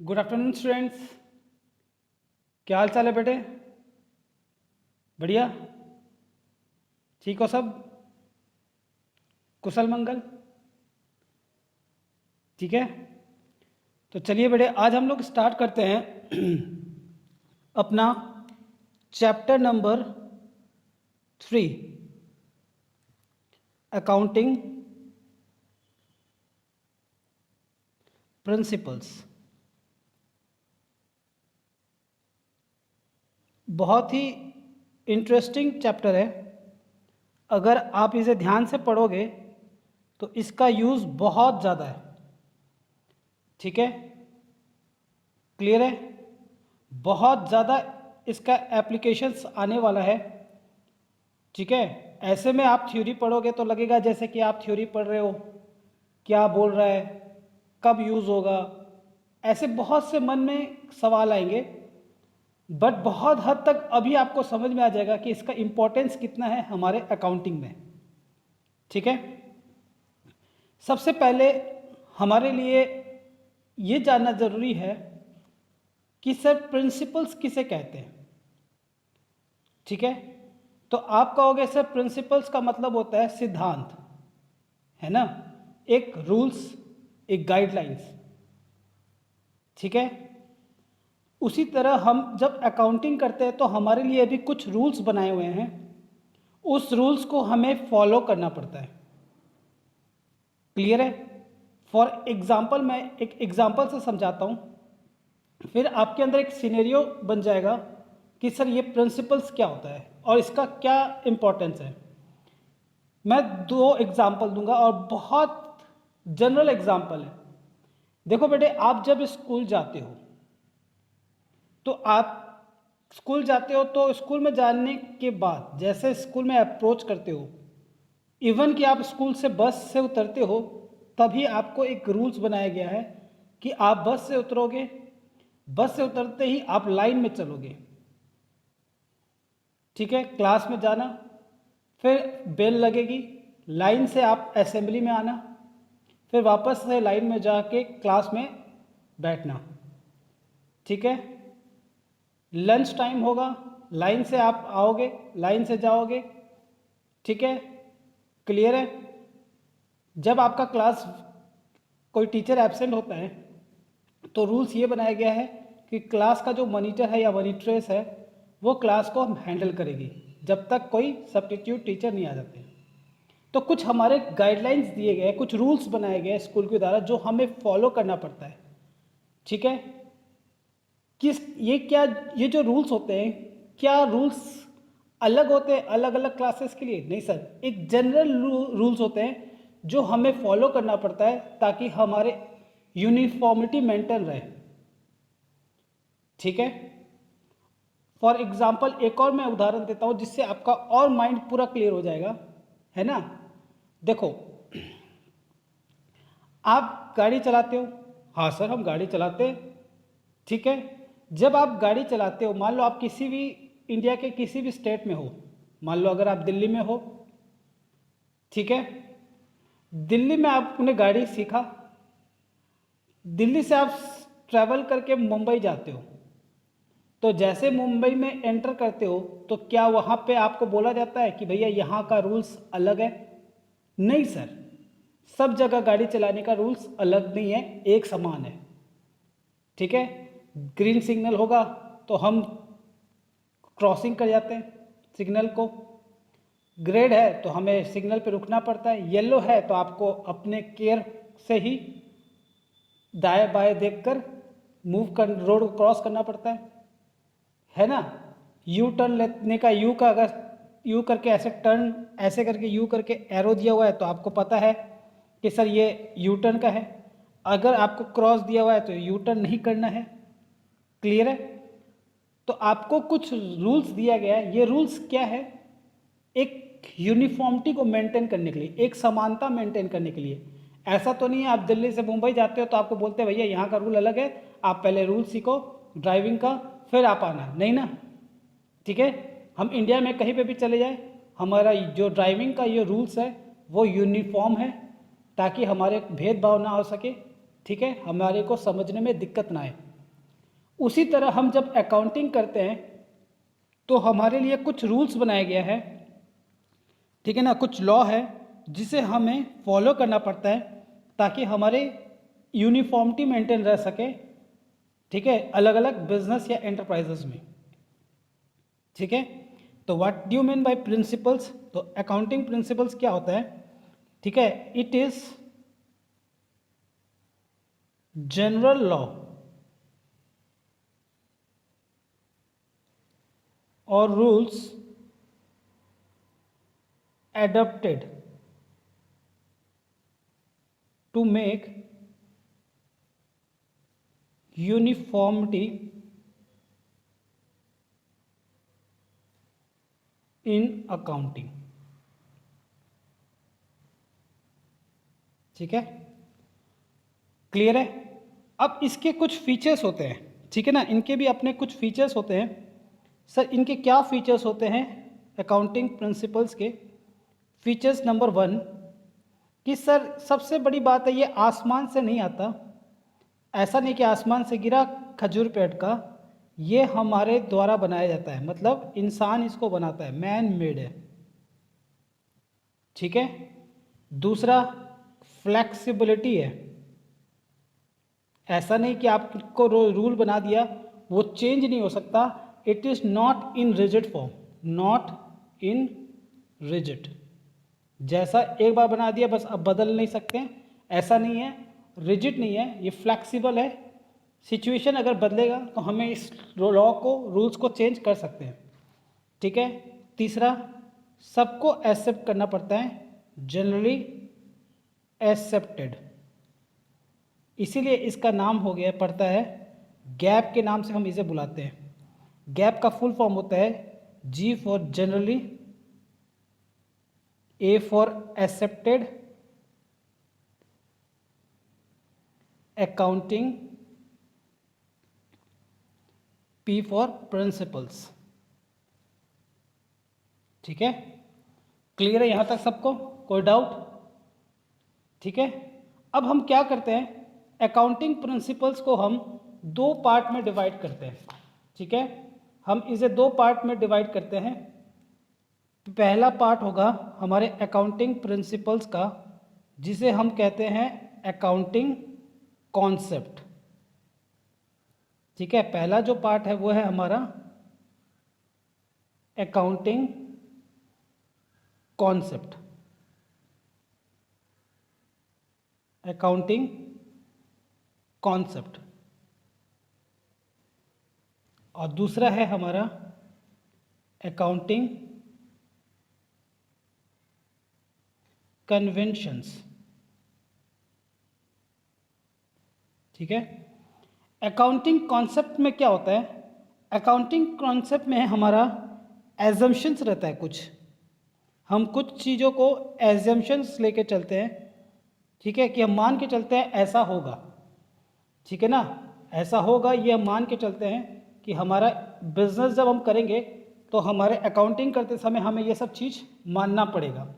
Good afternoon students. क्या हाल चाल है बेटे? बढ़िया? ठीक हो सब? कुशल मंगल? ठीक है। तो चलिए बेटे, आज हम लोग स्टार्ट करते हैं अपना चैप्टर नंबर 3, अकाउंटिंग प्रिंसिपल्स। बहुत ही इंटरेस्टिंग चैप्टर है। अगर आप इसे ध्यान से पढ़ोगे तो इसका यूज़ बहुत ज़्यादा है। ठीक है, क्लियर है? बहुत ज़्यादा इसका एप्लीकेशंस आने वाला है। ठीक है, ऐसे में आप थ्योरी पढ़ोगे तो लगेगा जैसे कि आप थ्योरी पढ़ रहे हो, क्या बोल रहा है, कब यूज़ होगा, ऐसे बहुत से मन में सवाल आएंगे। बट बहुत हद तक अभी आपको समझ में आ जाएगा कि इसका इम्पोर्टेंस कितना है हमारे अकाउंटिंग में। ठीक है, सबसे पहले हमारे लिए ये जानना ज़रूरी है कि सर प्रिंसिपल्स किसे कहते हैं। ठीक है, तो आप कहोगे सर प्रिंसिपल्स का मतलब होता है सिद्धांत, है ना, एक रूल्स, एक गाइडलाइंस। ठीक है, उसी तरह हम जब अकाउंटिंग करते हैं तो हमारे लिए भी कुछ रूल्स बनाए हुए हैं, उस रूल्स को हमें फॉलो करना पड़ता है। क्लियर है? फॉर एग्जाम्पल, मैं एक एग्जाम्पल से समझाता हूँ, फिर आपके अंदर एक सिनेरियो बन जाएगा कि सर ये प्रिंसिपल्स क्या होता है और इसका क्या इम्पोर्टेंस है। मैं 2 एग्जाम्पल दूंगा और बहुत जनरल एग्जाम्पल है। देखो बेटे, आप जब स्कूल जाते हो तो आप स्कूल जाते हो तो स्कूल में जाने के बाद जैसे स्कूल में अप्रोच करते हो, इवन कि आप स्कूल से बस से उतरते हो, तभी आपको एक रूल्स बनाया गया है कि आप बस से उतरोगे, बस से उतरते ही आप लाइन में चलोगे। ठीक है, क्लास में जाना, फिर बेल लगेगी, लाइन से आप असेंबली में आना, फिर वापस से लाइन में जाके क्लास में बैठना। ठीक है, लंच टाइम होगा, लाइन से आप आओगे, लाइन से जाओगे। ठीक है, क्लियर है? जब आपका क्लास कोई टीचर एब्सेंट होता है तो रूल्स ये बनाया गया है कि क्लास का जो मॉनिटर है या मॉनिट्रेस है वो क्लास को हैंडल करेगी जब तक कोई सब्स्टिट्यूट टीचर नहीं आ जाते। तो कुछ हमारे गाइडलाइंस दिए गए, कुछ रूल्स बनाए गए स्कूल के द्वारा जो हमें फॉलो करना पड़ता है। ठीक है, किस ये जो रूल्स होते हैं, क्या रूल्स अलग होते हैं अलग अलग क्लासेस के लिए? नहीं सर, एक जनरल रूल्स होते हैं जो हमें फॉलो करना पड़ता है ताकि हमारे यूनिफॉर्मिटी मेंटेन रहे। ठीक है, फॉर एग्जाम्पल एक और मैं उदाहरण देता हूँ जिससे आपका और माइंड पूरा क्लियर हो जाएगा, है ना। देखो, आप गाड़ी चलाते हो। हाँ सर, हम गाड़ी चलाते हैं। ठीक है, जब आप गाड़ी चलाते हो, मान लो आप किसी भी इंडिया के किसी भी स्टेट में हो, मान लो अगर आप दिल्ली में हो। ठीक है, दिल्ली में आपने गाड़ी सीखा, दिल्ली से आप ट्रैवल करके मुंबई जाते हो, तो जैसे मुंबई में एंटर करते हो तो क्या वहाँ पे आपको बोला जाता है कि भैया यहाँ का रूल्स अलग है? नहीं सर, सब जगह गाड़ी चलाने का रूल्स अलग नहीं है, एक समान है। ठीक है, ग्रीन सिग्नल होगा तो हम क्रॉसिंग कर जाते हैं सिग्नल को, रेड है तो हमें सिग्नल पे रुकना पड़ता है, येलो है तो आपको अपने केयर से ही दाएं बाएं देखकर रोड को क्रॉस करना पड़ता है ना। यू टर्न लेने का, यू का अगर यू करके ऐसे टर्न, ऐसे करके यू करके एरो दिया हुआ है तो आपको पता है कि सर ये यू टर्न का है। अगर आपको क्रॉस दिया हुआ है तो यू टर्न नहीं करना है। क्लियर है? तो आपको कुछ रूल्स दिया गया है। ये रूल्स क्या है? एक यूनिफॉर्मिटी को मेंटेन करने के लिए, एक समानता मेंटेन करने के लिए। ऐसा तो नहीं है आप दिल्ली से मुंबई जाते हो तो आपको बोलते हैं भैया यहाँ का रूल अलग है, आप पहले रूल सीखो ड्राइविंग का, फिर आप आना, नहीं ना। ठीक है, हम इंडिया में कहीं पे भी चले जाए, हमारा जो ड्राइविंग का ये रूल्स है वो यूनिफॉर्म है ताकि हमारे भेदभाव ना हो सके। ठीक है, हमारे को समझने में दिक्कत ना आए। उसी तरह हम जब अकाउंटिंग करते हैं तो हमारे लिए कुछ रूल्स बनाया गया है, ठीक है ना, कुछ लॉ है जिसे हमें फॉलो करना पड़ता है ताकि हमारे यूनिफॉर्मिटी मेंटेन रह सके, ठीक है, अलग अलग बिजनेस या एंटरप्राइजेस में। ठीक है, तो what do you mean by principles? तो अकाउंटिंग प्रिंसिपल्स क्या होता है? ठीक है, इट इज जनरल लॉ और rules adopted to make uniformity in accounting। ठीक है, क्लियर है? अब इसके कुछ फीचर्स होते हैं, ठीक है ना, इनके भी अपने कुछ फीचर्स होते हैं। सर इनके क्या फीचर्स होते हैं अकाउंटिंग प्रिंसिपल्स के? फीचर्स नंबर 1 कि सर सबसे बड़ी बात है ये आसमान से नहीं आता, ऐसा नहीं कि आसमान से गिरा खजूर पेड़ का, ये हमारे द्वारा बनाया जाता है, मतलब इंसान इसको बनाता है, मैन मेड है। ठीक है, दूसरा फ्लेक्सिबिलिटी है, ऐसा नहीं कि आपको रूल बना दिया वो चेंज नहीं हो सकता। It is not in rigid form, not in rigid, जैसा एक बार बना दिया बस अब बदल नहीं सकते, ऐसा नहीं है, रिजिड नहीं है, ये फ्लेक्सिबल है। सिचुएशन अगर बदलेगा तो हमें इस लॉ को, रूल्स को चेंज कर सकते हैं। ठीक है, तीसरा सबको एक्सेप्ट करना पड़ता है, जनरली एक्सेप्टेड, इसीलिए इसका नाम हो गया पड़ता है गैप के नाम से हम इसे बुलाते हैं। गैप का फुल फॉर्म होता है G for generally, A for accepted, accounting, P for principles। ठीक है, क्लियर है यहां तक सबको? कोई डाउट? ठीक है, अब हम क्या करते हैं, अकाउंटिंग प्रिंसिपल्स को हम दो पार्ट में डिवाइड करते हैं। ठीक है, हम इसे दो पार्ट में डिवाइड करते हैं। पहला पार्ट होगा हमारे अकाउंटिंग प्रिंसिपल्स का, जिसे हम कहते हैं अकाउंटिंग कॉन्सेप्ट। ठीक है, पहला जो पार्ट है वो है हमारा अकाउंटिंग कॉन्सेप्ट, अकाउंटिंग कॉन्सेप्ट, और दूसरा है हमारा अकाउंटिंग कन्वेंशंस। ठीक है, अकाउंटिंग कॉन्सेप्ट में क्या होता है? अकाउंटिंग कॉन्सेप्ट में हमारा एजम्पशंस रहता है, कुछ हम कुछ चीज़ों को एजम्पशंस लेके चलते हैं। ठीक है, कि हम मान के चलते हैं ऐसा होगा, ठीक है ना, ऐसा होगा, ये हम मान के चलते हैं कि हमारा बिजनेस जब हम करेंगे तो हमारे अकाउंटिंग करते समय हमें ये सब चीज़ मानना पड़ेगा।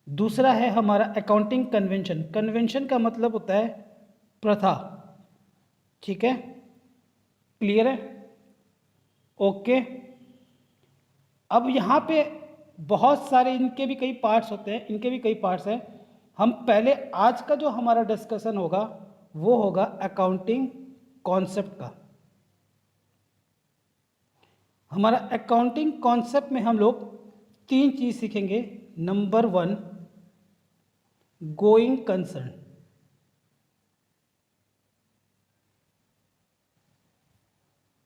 दूसरा है हमारा अकाउंटिंग कन्वेंशन। कन्वेंशन का मतलब होता है प्रथा। ठीक है, क्लियर है? ओके, अब यहाँ पे बहुत सारे इनके भी कई पार्ट्स होते हैं, इनके भी कई पार्ट्स हैं। हम पहले आज का जो हमारा डिस्कशन होगा वो होगा अकाउंटिंग कॉन्सेप्ट का। हमारा अकाउंटिंग कॉन्सेप्ट में हम लोग तीन चीज़ सीखेंगे। Number 1 going concern,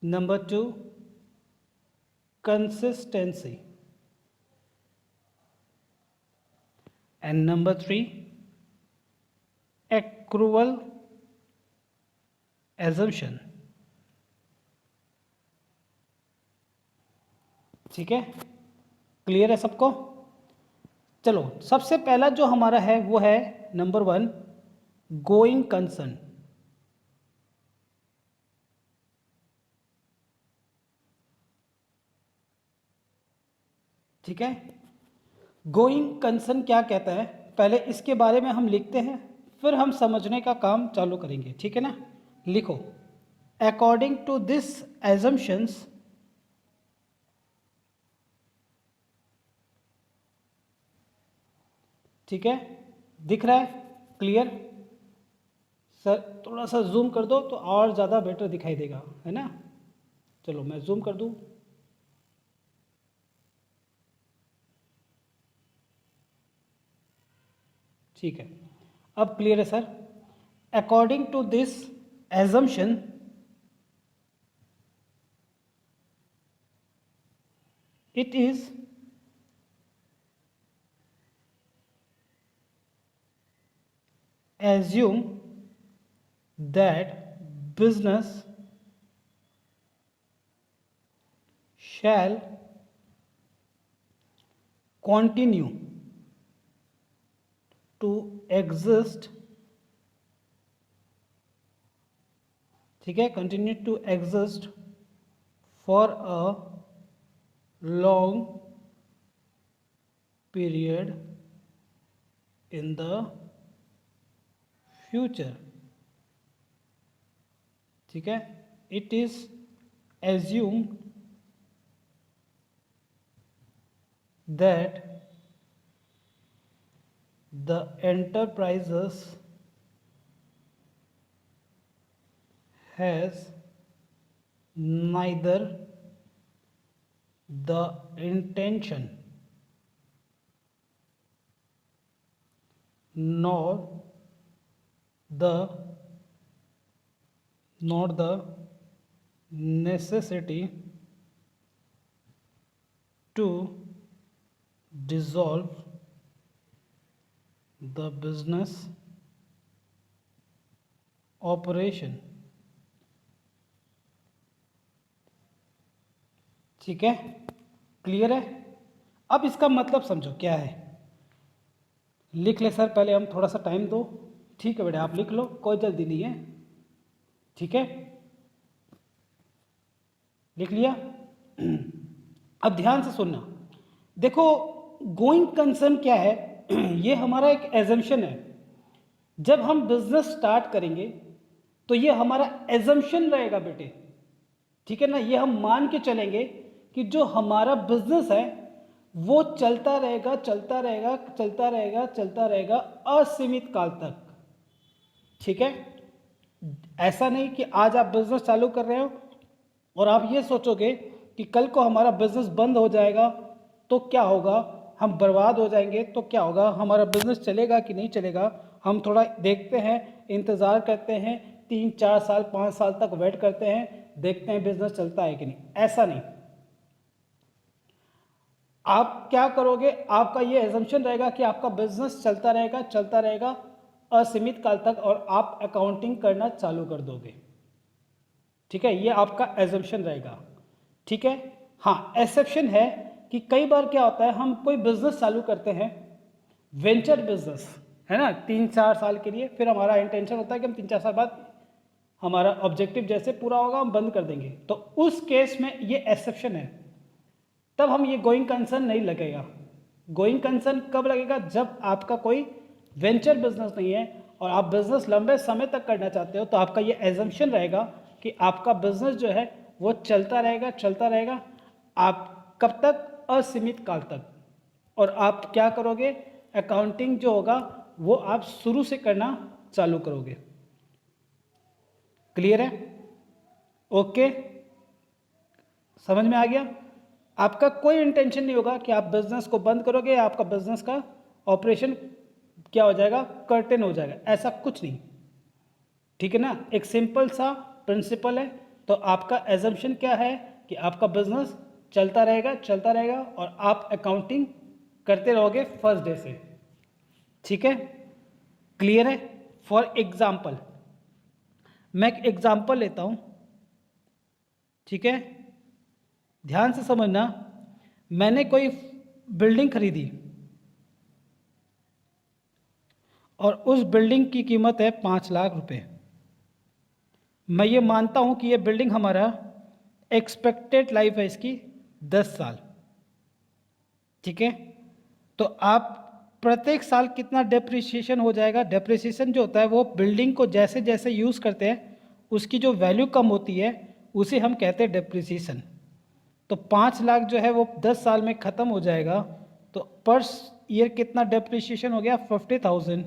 number 2 consistency, and number 3 accrual assumption. ठीक है, क्लियर है सबको? चलो, सबसे पहला जो हमारा है वो है नंबर 1 गोइंग कंसर्न। ठीक है, गोइंग कंसर्न क्या कहता है, पहले इसके बारे में हम लिखते हैं, फिर हम समझने का काम चालू करेंगे। ठीक है ना, लिखो according to this assumptions, ठीक है, दिख रहा है क्लियर? सर थोड़ा सा जूम कर दो तो और ज़्यादा बेटर दिखाई देगा, है ना? चलो मैं जूम कर दूँ। ठीक है, अब क्लियर है sir? According to this assumption, it is assume that business shall continue to exist, ठीक है, continue to exist for a long period in the future, ठीक है, it is assumed that the enterprises has neither the intention nor the necessity to dissolve the business operation, ठीक है, clear है? अब इसका मतलब समझो क्या है, लिख ले सर, पहले हम थोड़ा सा टाइम दो, ठीक है बेटा, आप लिख लो, कोई जल्दी नहीं है, ठीक है, लिख लिया? अब ध्यान से सुनना, देखो गोइंग कंसर्न क्या है, ये हमारा एक एजम्पशन है। जब हम बिजनेस स्टार्ट करेंगे तो ये हमारा एजम्पशन रहेगा बेटे, ठीक है ना, ये हम मान के चलेंगे कि जो हमारा बिजनेस है वो चलता रहेगा चलता रहेगा चलता रहेगा चलता रहेगा असीमित काल तक, ठीक है। ऐसा नहीं कि आज आप बिजनेस चालू कर रहे हो और आप ये सोचोगे कि कल को हमारा बिजनेस बंद हो जाएगा तो क्या होगा, हम बर्बाद हो जाएंगे तो क्या होगा, हमारा बिजनेस चलेगा कि नहीं चलेगा, हम थोड़ा देखते हैं, इंतज़ार करते हैं, 3-4 साल 5 साल तक वेट करते हैं, देखते हैं बिजनेस चलता है कि नहीं। ऐसा नहीं, आप क्या करोगे, आपका ये एजम्पशन रहेगा कि आपका बिजनेस चलता रहेगा असीमित काल तक और आप अकाउंटिंग करना चालू कर दोगे, ठीक है, ये आपका एजम्पशन रहेगा, ठीक है। हाँ, एक्सेप्शन है कि कई बार क्या होता है, हम कोई बिजनेस चालू करते हैं, वेंचर बिजनेस है ना, 3-4 साल के लिए, फिर हमारा इंटेंशन होता है कि हम 3-4 साल बाद हमारा ऑब्जेक्टिव जैसे पूरा होगा हम बंद कर देंगे, तो उस केस में ये एक्सेप्शन है, तब हम ये गोइंग कंसर्न नहीं लगेगा। गोइंग कंसर्न कब लगेगा, जब आपका कोई वेंचर बिजनेस नहीं है और आप बिजनेस लंबे समय तक करना चाहते हो, तो आपका ये एजम्पशन रहेगा कि आपका बिजनेस जो है वो चलता रहेगा, आप कब तक, असीमित काल तक, और आप क्या करोगे, अकाउंटिंग जो होगा वो आप शुरू से करना चालू करोगे। क्लियर है? ओके, समझ में आ गया? आपका कोई इंटेंशन नहीं होगा कि आप बिजनेस को बंद करोगे, आपका बिजनेस का ऑपरेशन क्या हो जाएगा, कर्टेन हो जाएगा, ऐसा कुछ नहीं, ठीक है ना। एक सिंपल सा प्रिंसिपल है, तो आपका एजम्पशन क्या है कि आपका बिजनेस चलता रहेगा और आप अकाउंटिंग करते रहोगे फर्स्ट डे से, ठीक है, क्लियर है। फॉर एग्जाम्पल, मैं एक एग्जाम्पल लेता हूं, ठीक है, ध्यान से समझना। मैंने कोई बिल्डिंग खरीदी और उस बिल्डिंग की कीमत है 5 लाख रुपए। मैं ये मानता हूं कि ये बिल्डिंग हमारा एक्सपेक्टेड लाइफ है इसकी 10 साल, ठीक है। तो आप प्रत्येक साल कितना डेप्रिसिएशन हो जाएगा, डेप्रिसिएशन जो होता है वो बिल्डिंग को जैसे जैसे यूज़ करते हैं उसकी जो वैल्यू कम होती है उसे हम कहते हैं डेप्रिसिएशन। तो 5 लाख जो है वो 10 साल में ख़त्म हो जाएगा, तो पर ईयर कितना डेप्रिसिएशन हो गया? 50,000।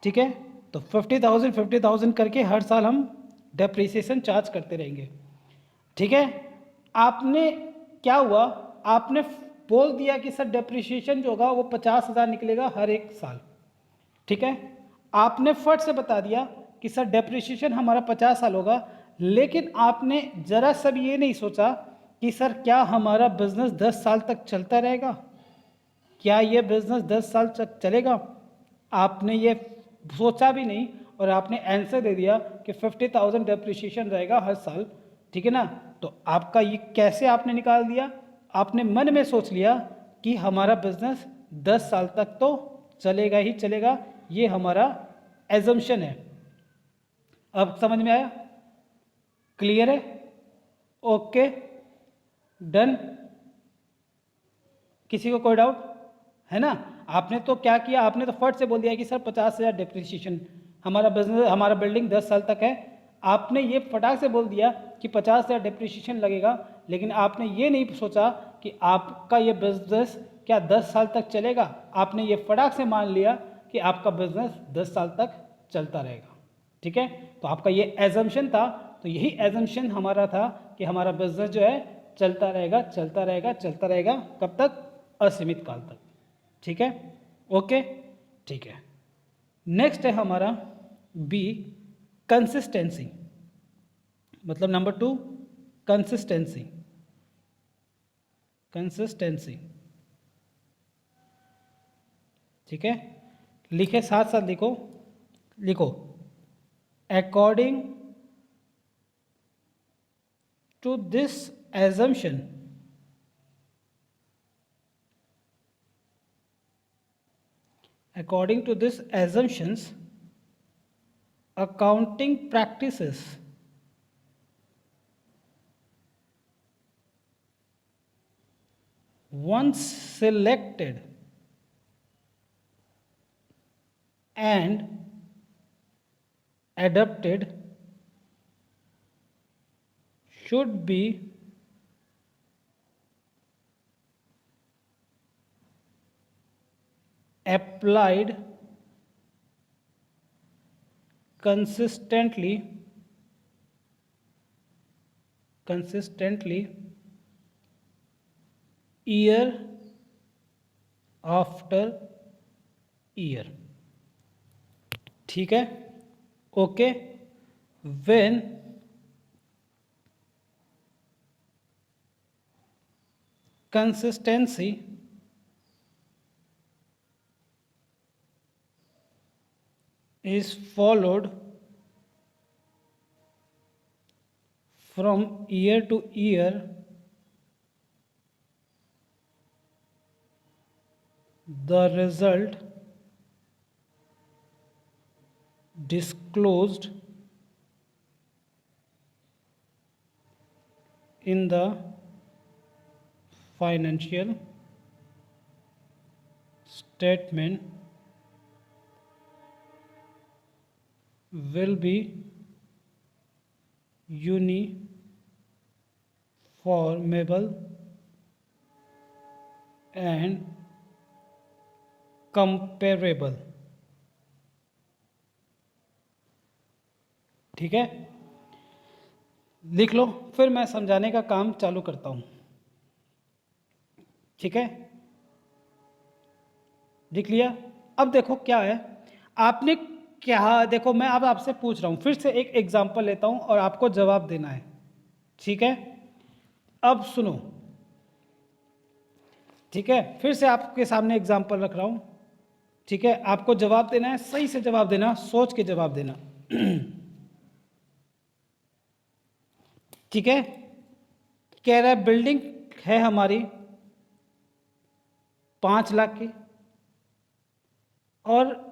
ठीक है, तो 50,000 करके हर साल हम डेप्रिसिएशन चार्ज करते रहेंगे। ठीक है, आपने क्या हुआ, आपने बोल दिया कि सर डेप्रिसिएशन जो होगा वो 50,000 निकलेगा हर एक साल। ठीक है, आपने फट से बता दिया कि सर डेप्रिसिएशन हमारा 50 साल होगा, लेकिन आपने जरा सा भी ये नहीं सोचा कि सर क्या हमारा बिजनेस 10 साल तक चलता रहेगा, क्या ये बिजनेस 10 साल तक चलेगा? आपने ये सोचा भी नहीं और आपने आंसर दे दिया कि 50,000 डेप्रिसिएशन रहेगा हर साल। ठीक है ना, तो आपका ये कैसे आपने निकाल दिया? आपने मन में सोच लिया कि हमारा बिजनेस 10 साल तक तो चलेगा ही चलेगा, ये हमारा एजम्पशन है। अब समझ में आया? क्लियर है? Okay, done. किसी को कोई डाउट है ना? आपने तो क्या किया, आपने तो फट से बोल दिया कि सर 50,000 डेप्रिसिएशन, हमारा बिजनेस, हमारा बिल्डिंग 10 साल तक है। आपने ये फटाक से बोल दिया कि 50,000 डेप्रिसिएशन लगेगा, लेकिन आपने ये नहीं सोचा कि आपका ये बिजनेस क्या 10 साल तक चलेगा। आपने ये फटाक से मान लिया कि आपका बिजनेस 10 साल तक चलता रहेगा। ठीक है, तो आपका ये एजम्पशन था, तो यही एजम्पशन हमारा था कि हमारा बिजनेस जो है चलता रहेगा चलता रहेगा चलता रहेगा, कब तक? असीमित काल तक। ठीक है, ओके, ठीक है। नेक्स्ट है हमारा बी, कंसिस्टेंसी, मतलब नंबर 2 कंसिस्टेंसी। कंसिस्टेंसी, ठीक है, लिखे साथ साथ लिखो, लिखो according to this assumption, according to this assumptions, accounting practices once selected and adopted should be applied consistently year after year। ठीक है, okay. when consistency is followed from year to year, the result disclosed in the financial statement will be uniformable and comparable। ठीक है, लिख लो, फिर मैं समझाने का काम चालू करता हूं। ठीक है, लिख लिया? अब देखो क्या है, आपने क्या, देखो मैं अब आपसे पूछ रहा हूं, फिर से एक एग्जांपल लेता हूं और आपको जवाब देना है। ठीक है, अब सुनो। ठीक है, फिर से आपके सामने एग्जांपल रख रहा हूं। ठीक है, आपको जवाब देना है, सही से जवाब देना, सोच के जवाब देना। ठीक है, कह रहा है बिल्डिंग है हमारी 5 लाख की, और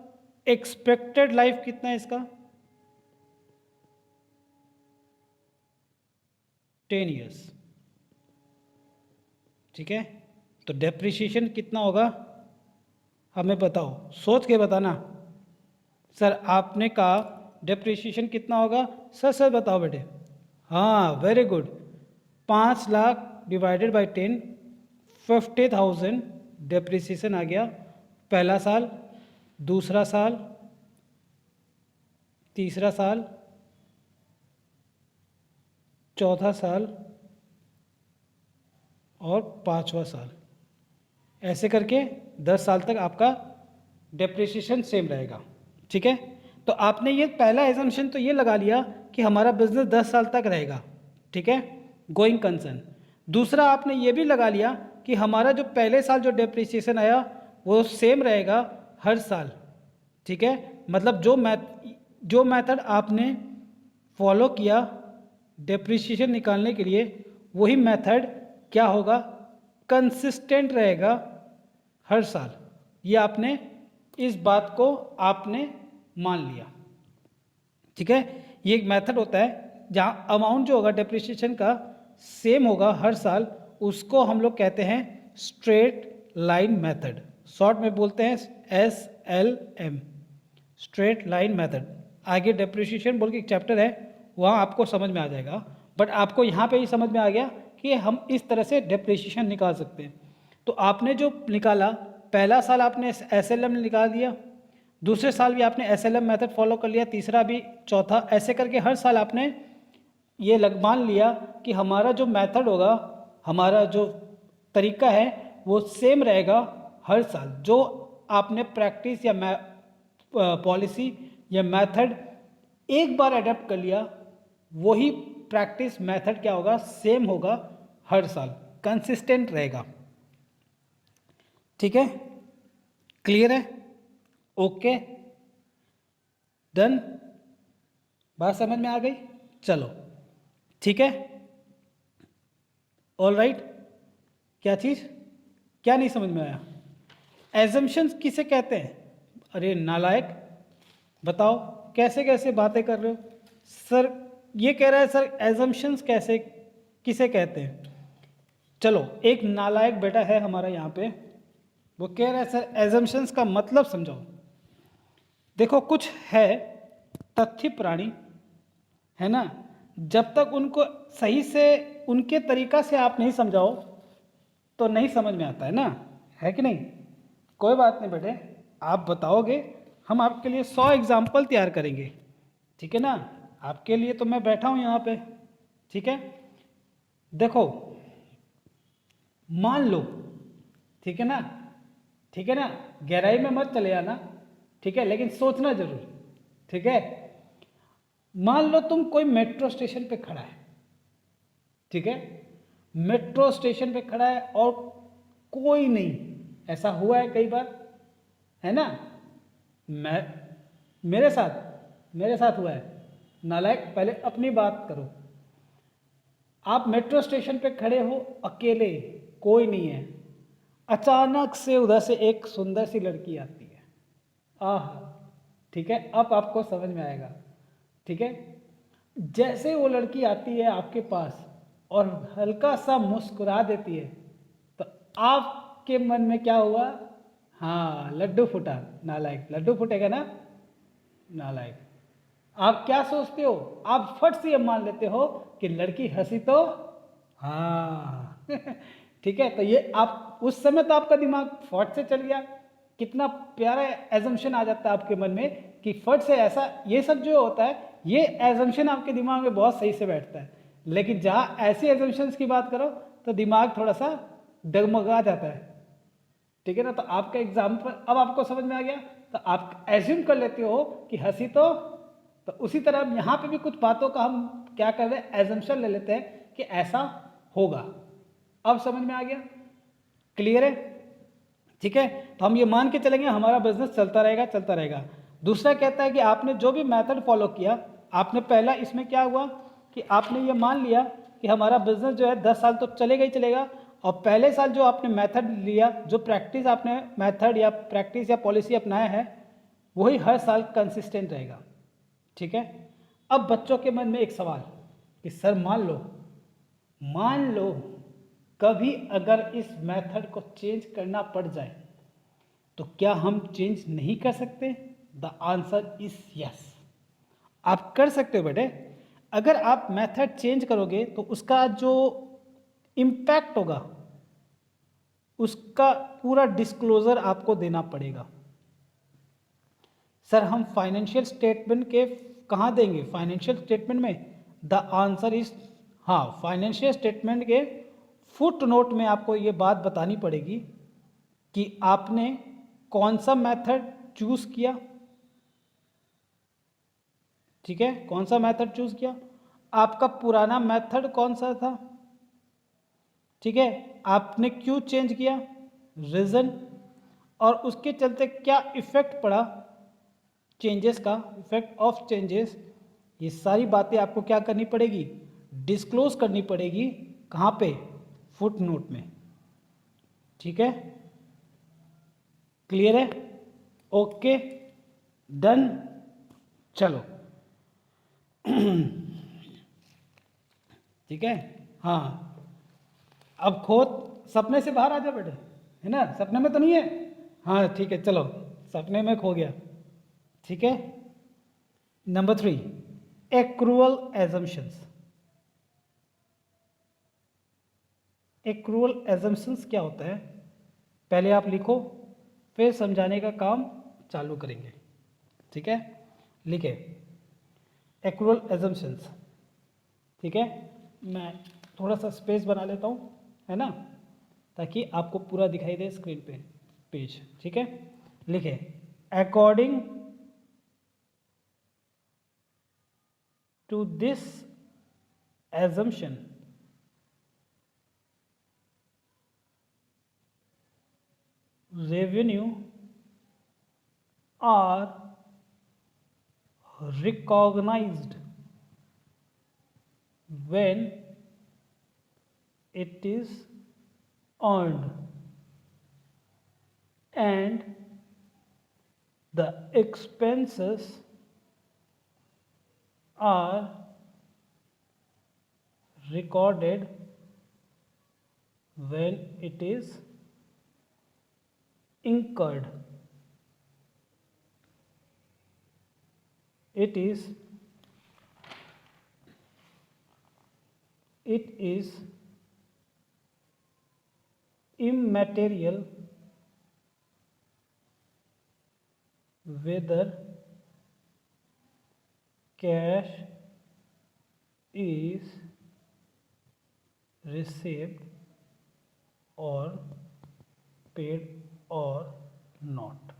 एक्सपेक्टेड लाइफ कितना है इसका? 10 ईयर्स। ठीक है, तो डेप्रिसिएशन कितना होगा हमें बताओ, सोच के बताना। सर आपने कहा डेप्रिसिएशन कितना होगा? सर बताओ बेटे। हाँ, very good. 5 lakh divided by 10, 50,000 depreciation आ गया। पहला साल, दूसरा साल, तीसरा साल, चौथा साल और 5वां साल, ऐसे करके 10 साल तक आपका डेप्रिसिएशन सेम रहेगा। ठीक है, तो आपने ये पहला एजम्पशन तो ये लगा लिया कि हमारा बिजनेस 10 साल तक रहेगा। ठीक है, गोइंग कंसर्न। दूसरा आपने ये भी लगा लिया कि हमारा जो पहले साल जो डेप्रिसिएशन आया वो सेम रहेगा हर साल। ठीक है, मतलब जो मेथड आपने फॉलो किया डेप्रिसिएशन निकालने के लिए, वही मेथड क्या होगा? कंसिस्टेंट रहेगा हर साल। ये आपने इस बात को आपने मान लिया। ठीक है, ये एक मेथड होता है जहाँ अमाउंट जो होगा डेप्रिसिएशन का सेम होगा हर साल, उसको हम लोग कहते हैं स्ट्रेट लाइन मेथड। शॉर्ट में बोलते हैं SLM, स्ट्रेट लाइन मेथड। आगे डेप्रिसिएशन बोल के एक चैप्टर है, वहाँ आपको समझ में आ जाएगा, बट आपको यहाँ पे ही समझ में आ गया कि हम इस तरह से डेप्रिसिएशन निकाल सकते हैं। तो आपने जो निकाला, पहला साल आपने SLM निकाल दिया, दूसरे साल भी आपने SLM मेथड फॉलो कर लिया, तीसरा भी, चौथा, ऐसे करके हर साल आपने ये मान लिया कि हमारा जो मेथड होगा, हमारा जो तरीका है वो सेम रहेगा हर साल। जो आपने प्रैक्टिस या पॉलिसी या मेथड एक बार अडेप्ट कर लिया, वही प्रैक्टिस मेथड क्या होगा? सेम होगा हर साल, कंसिस्टेंट रहेगा। ठीक है, क्लियर है? ओके, डन, बात समझ में आ गई? चलो, ठीक है, ऑल राइट। क्या चीज़, क्या नहीं समझ में आया? एजम्पशंस किसे कहते हैं? अरे नालायक, बताओ कैसे कैसे बातें कर रहे हो? सर ये कह रहा है सर एजम्पशंस कैसे किसे कहते हैं? चलो, एक नालायक बेटा है हमारा यहाँ पे, वो कह रहा है सर एजम्पशंस का मतलब समझाओ। देखो, कुछ है तथ्य प्राणी, है ना, जब तक उनको सही से उनके तरीका से आप नहीं समझाओ तो नहीं समझ में आता है ना, है कि नहीं? कोई बात नहीं बेटे, आप बताओगे, हम आपके लिए 100 एग्जाम्पल तैयार करेंगे। ठीक है ना, आपके लिए तो मैं बैठा हूँ यहाँ पे। ठीक है, देखो, मान लो, ठीक है ना, ठीक है ना, गहराई में मत चले आना, ठीक है, लेकिन सोचना जरूर। ठीक है, मान लो तुम कोई मेट्रो स्टेशन पे खड़ा है। ठीक है, मेट्रो स्टेशन पे खड़ा है और कोई नहीं, ऐसा हुआ है कई बार, है ना? मेरे साथ हुआ है। नालायक, पहले अपनी बात करो। आप मेट्रो स्टेशन पे खड़े हो, अकेले, कोई नहीं है, अचानक से उधर से एक सुंदर सी लड़की आती है। आह, ठीक है, अब आपको समझ में आएगा। ठीक है, जैसे वो लड़की आती है आपके पास और हल्का सा मुस्कुरा देती है, तो आपके मन में क्या हुआ? हाँ, लड्डू फूटा। नालायक, लड्डू फूटेगा ना, नालायक। आप क्या सोचते हो? आप फट से ये मान लेते हो कि लड़की हंसी तो हाँ ठीक है, तो ये आप उस समय तो आपका दिमाग फट से चल गया। कितना प्यारा एजम्पशन आ जाता है आपके मन में कि फट से ऐसा, ये सब जो होता है, ये एजम्पशन आपके दिमाग में बहुत सही से बैठता है। लेकिन जहाँ ऐसी एजम्पशंस की बात करो तो दिमाग थोड़ा सा डगमगा जाता है। ठीक है ना, तो आपका एग्जाम्पल अब आपको समझ में आ गया, तो आप एज्यूम कर लेते हो कि हंसी तो उसी तरह यहाँ पे भी कुछ बातों का हम क्या कर रहे हैं, एजम्पशन ले लेते हैं कि ऐसा होगा। अब समझ में आ गया? क्लियर है? ठीक है, तो हम ये मान के चलेंगे हमारा बिजनेस चलता रहेगा। दूसरा कहता है कि आपने जो भी मेथड फॉलो किया, आपने पहला, इसमें क्या हुआ कि आपने ये मान लिया कि हमारा बिजनेस जो है 10 साल तो चलेगा ही चलेगा, और पहले साल जो आपने मेथड लिया, जो प्रैक्टिस आपने मेथड या प्रैक्टिस या पॉलिसी अपनाया है, वही हर साल कंसिस्टेंट रहेगा। ठीक है, अब बच्चों के मन में एक सवाल कि सर मान लो कभी अगर इस मेथड को चेंज करना पड़ जाए तो क्या हम चेंज नहीं कर सकते? The answer is yes. आप कर सकते हो बेटे। अगर आप मेथड चेंज करोगे तो उसका जो इम्पैक्ट होगा उसका पूरा डिस्क्लोजर आपको देना पड़ेगा। सर हम फाइनेंशियल स्टेटमेंट के कहाँ देंगे? फाइनेंशियल स्टेटमेंट में द आंसर इज हाँ, फाइनेंशियल स्टेटमेंट के फुट नोट में आपको ये बात बतानी पड़ेगी कि आपने कौन सा मेथड चूज किया। ठीक है, कौन सा मेथड चूज किया, आपका पुराना मेथड कौन सा था। ठीक है, आपने क्यों चेंज किया, रीजन, और उसके चलते क्या इफेक्ट पड़ा चेंजेस का, इफेक्ट ऑफ चेंजेस। ये सारी बातें आपको क्या करनी पड़ेगी, डिस्क्लोज करनी पड़ेगी। कहाँ पे? फुट नोट में। ठीक है, क्लियर है? Okay, done. चलो ठीक है, हाँ, अब खोद सपने से बाहर आ जा बेटे, है ना, सपने में तो नहीं है। हाँ ठीक है, चलो सपने में खो गया। ठीक है, number 3, accrual assumptions. Accrual assumptions क्या होता है, पहले आप लिखो, फिर समझाने का काम चालू करेंगे। ठीक है, लिखे एक्रूअल एजम्पशंस। ठीक है, मैं थोड़ा सा स्पेस बना लेता हूँ, है ना, ताकि आपको पूरा दिखाई दे स्क्रीन पे पेज। ठीक है, लिखे according to this assumption revenue are recognized when it is earned and the expenses are recorded when it is incurred. It is immaterial whether cash is received or paid or not.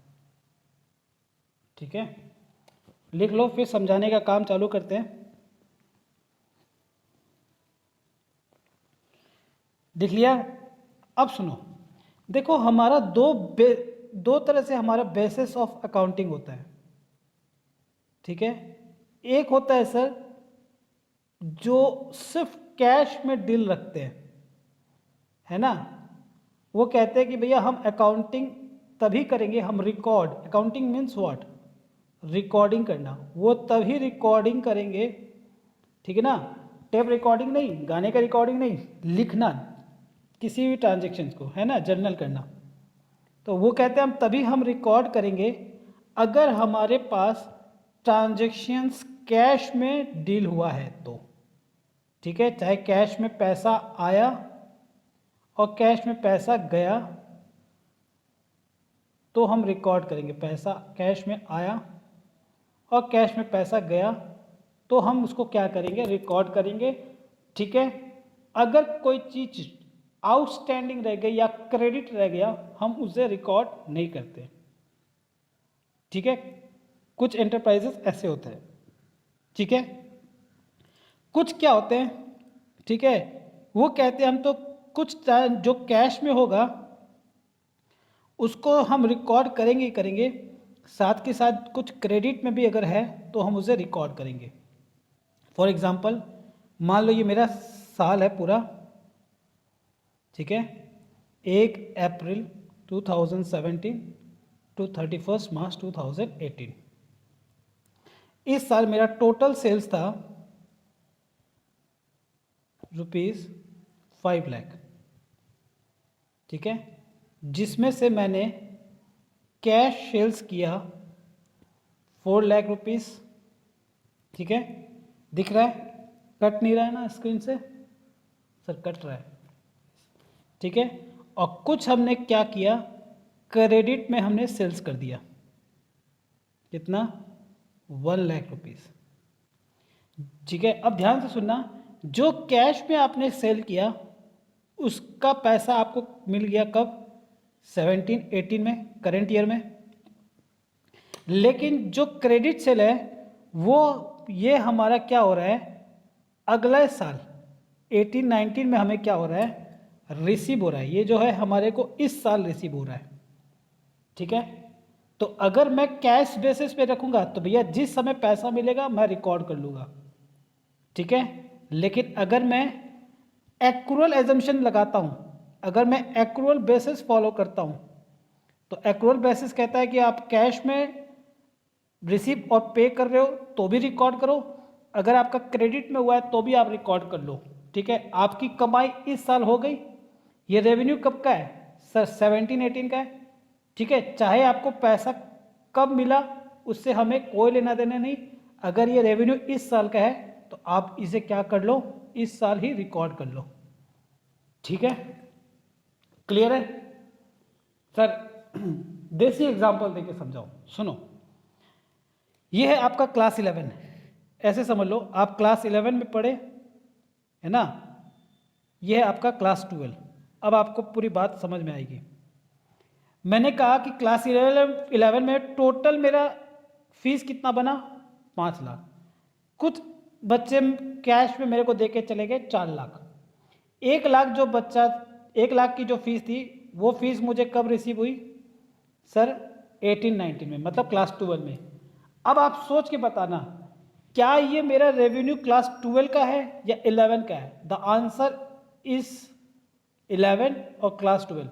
ठीक है, लिख लो, फिर समझाने का काम चालू करते हैं। लिख लिया? अब सुनो, देखो हमारा दो तरह से हमारा बेसिस ऑफ अकाउंटिंग होता है। ठीक है, एक होता है सर जो सिर्फ कैश में डील रखते हैं, है ना, वो कहते हैं कि भैया हम अकाउंटिंग तभी करेंगे, हम record, accounting means what, recording करना, वो तभी रिकॉर्डिंग करेंगे। ठीक है ना, टेप रिकॉर्डिंग नहीं, गाने का रिकॉर्डिंग नहीं, लिखना किसी भी ट्रांजेक्शन को, है ना, जर्नल करना। तो वो कहते हैं हम तभी हम रिकॉर्ड करेंगे अगर हमारे पास ट्रांजेक्शन्स कैश में डील हुआ है तो। ठीक है, चाहे कैश में पैसा आया और कैश में पैसा गया तो हम रिकॉर्ड करेंगे। पैसा कैश में आया और कैश में पैसा गया तो हम उसको क्या करेंगे, रिकॉर्ड करेंगे। ठीक है, अगर कोई चीज आउटस्टैंडिंग रह गई या क्रेडिट रह गया हम उसे रिकॉर्ड नहीं करते। ठीक है, कुछ एंटरप्राइजेस ऐसे होते हैं। ठीक है, कुछ क्या होते हैं, ठीक है, वो कहते हैं हम तो कुछ जो कैश में होगा उसको हम रिकॉर्ड करेंगे ही करेंगे, साथ के साथ कुछ क्रेडिट में भी अगर है तो हम उसे रिकॉर्ड करेंगे। फॉर एग्जांपल, मान लो ये मेरा साल है पूरा, ठीक है, 1 अप्रैल 2017 टू 31 मार्च 2018। इस साल मेरा टोटल सेल्स था ₹5 लाख। ठीक है, जिसमें से मैंने कैश सेल्स किया ₹4 लाख, ठीक है, दिख रहा है, कट नहीं रहा है ना स्क्रीन से? सर कट रहा है, ठीक है। और कुछ हमने क्या किया, क्रेडिट में हमने सेल्स कर दिया, कितना, 1 लाख रुपीस, ठीक है। अब ध्यान से सुनना, जो कैश में आपने सेल किया उसका पैसा आपको मिल गया कब, 17-18 में, करंट ईयर में। लेकिन जो क्रेडिट सेल है वो ये हमारा क्या हो रहा है, अगले साल 18-19 में हमें क्या हो रहा है, रिसीव हो रहा है। ये जो है हमारे को इस साल रिसीव हो रहा है, ठीक है। तो अगर मैं कैश बेसिस पे रखूंगा तो भैया जिस समय पैसा मिलेगा मैं रिकॉर्ड कर लूँगा, ठीक है। लेकिन अगर मैं एक्रूअल एजम्पशन लगाता हूँ, अगर मैं एक्रूअल बेसिस फॉलो करता हूँ, तो एक्रूअल बेसिस कहता है कि आप कैश में रिसीव और पे कर रहे हो तो भी रिकॉर्ड करो, अगर आपका क्रेडिट में हुआ है तो भी आप रिकॉर्ड कर लो, ठीक है। आपकी कमाई इस साल हो गई। ये रेवेन्यू कब का है सर, 17-18 का है, ठीक है। चाहे आपको पैसा कब मिला उससे हमें कोई लेना देना नहीं, अगर ये रेवेन्यू इस साल का है तो आप इसे क्या कर लो, इस साल ही रिकॉर्ड कर लो, ठीक है। क्लियर है सर? देसी एग्जांपल देके समझाओ, सुनो। ये है आपका क्लास 11, ऐसे समझ लो आप क्लास 11 में पढ़े है ना, ये है आपका क्लास 12। अब आपको पूरी बात समझ में आएगी। मैंने कहा कि क्लास 11 में टोटल मेरा फीस कितना बना, 5 लाख। कुछ बच्चे कैश में मेरे को दे के चले गए 4 लाख। 1 लाख जो बच्चा, 1 लाख की जो फीस थी वो फीस मुझे कब रिसीव हुई सर, 18-19 में, मतलब क्लास 12 में। अब आप सोच के बताना, क्या ये मेरा रेवेन्यू क्लास 12 का है या 11 का है? द आंसर इज 11 और क्लास 12।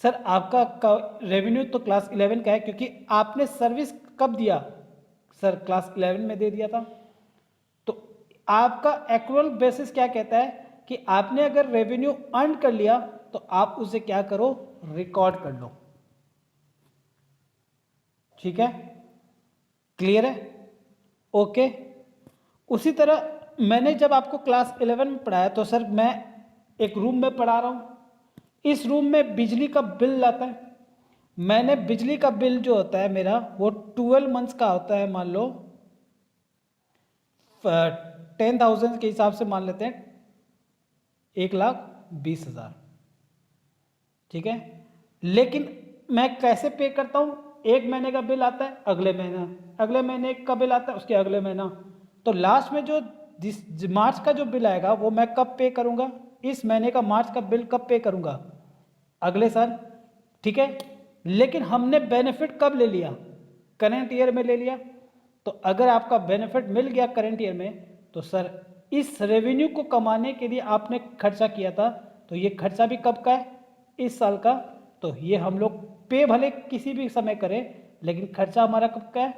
सर आपका रेवेन्यू तो क्लास 11 का है, क्योंकि आपने सर्विस कब दिया सर, क्लास 11 में दे दिया था। तो आपका एक्रूअल बेसिस क्या कहता है कि आपने अगर रेवेन्यू अर्न कर लिया तो आप उसे क्या करो, रिकॉर्ड कर लो, ठीक है। क्लियर है? ओके। उसी तरह मैंने जब आपको क्लास 11 में पढ़ाया तो सर मैं एक रूम में पढ़ा रहा हूँ, इस रूम में बिजली का बिल आता है। मैंने बिजली का बिल जो होता है मेरा वो 12 मंथ्स का होता है, मान लो 10,000 के हिसाब से मान लेते हैं 1,20,000, ठीक है। लेकिन मैं कैसे पे करता हूँ, एक महीने का बिल आता है, अगले महीना, अगले महीने का बिल आता है, उसके अगले महीना, तो लास्ट में जो मार्च का जो बिल आएगा वो मैं कब पे करूँगा, इस महीने का मार्च का बिल कब पे करूँगा, अगले साल, ठीक है। लेकिन हमने बेनिफिट कब ले लिया, करंट ईयर में ले लिया। तो अगर आपका बेनिफिट मिल गया करंट ईयर में तो सर इस रेवेन्यू को कमाने के लिए आपने खर्चा किया था, तो ये खर्चा भी कब का है, इस साल का। तो ये हम लोग पे भले किसी भी समय करें, लेकिन खर्चा हमारा कब का है,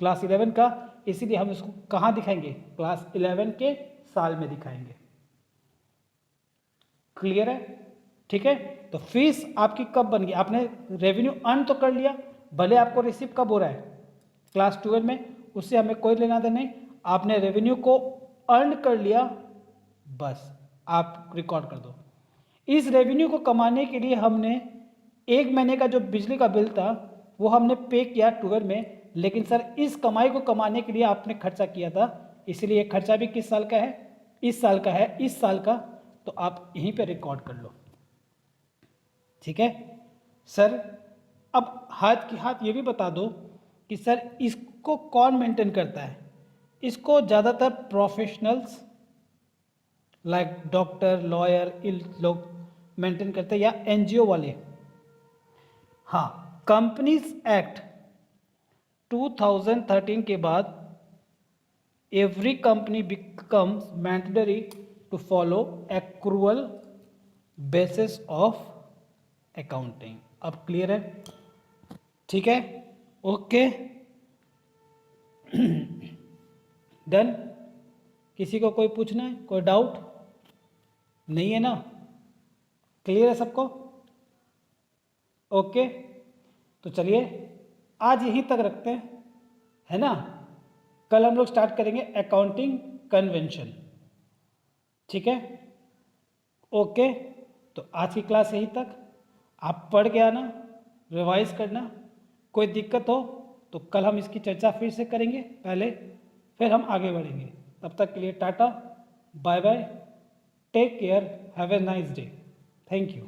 क्लास 11 का। इसीलिए हम इसको कहाँ दिखाएंगे, क्लास 11 के साल में दिखाएंगे। क्लियर है? ठीक है। तो फीस आपकी कब बन गई, आपने रेवेन्यू अर्न तो कर लिया, भले आपको रिसीव कब हो रहा है, क्लास 12 में, उससे हमें कोई लेना देना नहीं। आपने रेवेन्यू को अर्न कर लिया, बस आप रिकॉर्ड कर दो। इस रेवेन्यू को कमाने के लिए हमने एक महीने का जो बिजली का बिल था वो हमने पे किया 12 में, लेकिन सर इस कमाई को कमाने के लिए आपने खर्चा किया था, इसलिए खर्चा भी किस साल का है, इस साल का है, इस साल का। तो आप यहीं पे रिकॉर्ड कर लो, ठीक है सर। अब हाथ की हाथ ये भी बता दो कि सर इसको कौन मेंटेन करता है, इसको ज़्यादातर प्रोफेशनल्स लाइक डॉक्टर, लॉयर, इन लोग मेंटेन करते हैं, या एनजीओ वाले। हाँ, कंपनीज एक्ट 2013 के बाद every company becomes mandatory to follow accrual basis of accounting. अब क्लियर है? ठीक है, ओके, डन। किसी को कोई पूछना है, कोई डाउट नहीं है ना? क्लियर है सबको? ओके, तो चलिए आज यहीं तक रखते हैं, है ना। कल हम लोग स्टार्ट करेंगे अकाउंटिंग कन्वेंशन, ठीक है। ओके, तो आज की क्लास यहीं तक। आप पढ़ के आना, रिवाइज करना, कोई दिक्कत हो तो कल हम इसकी चर्चा फिर से करेंगे पहले, फिर हम आगे बढ़ेंगे। तब तक के लिए tata, bye bye, take care, have a nice day, thank you.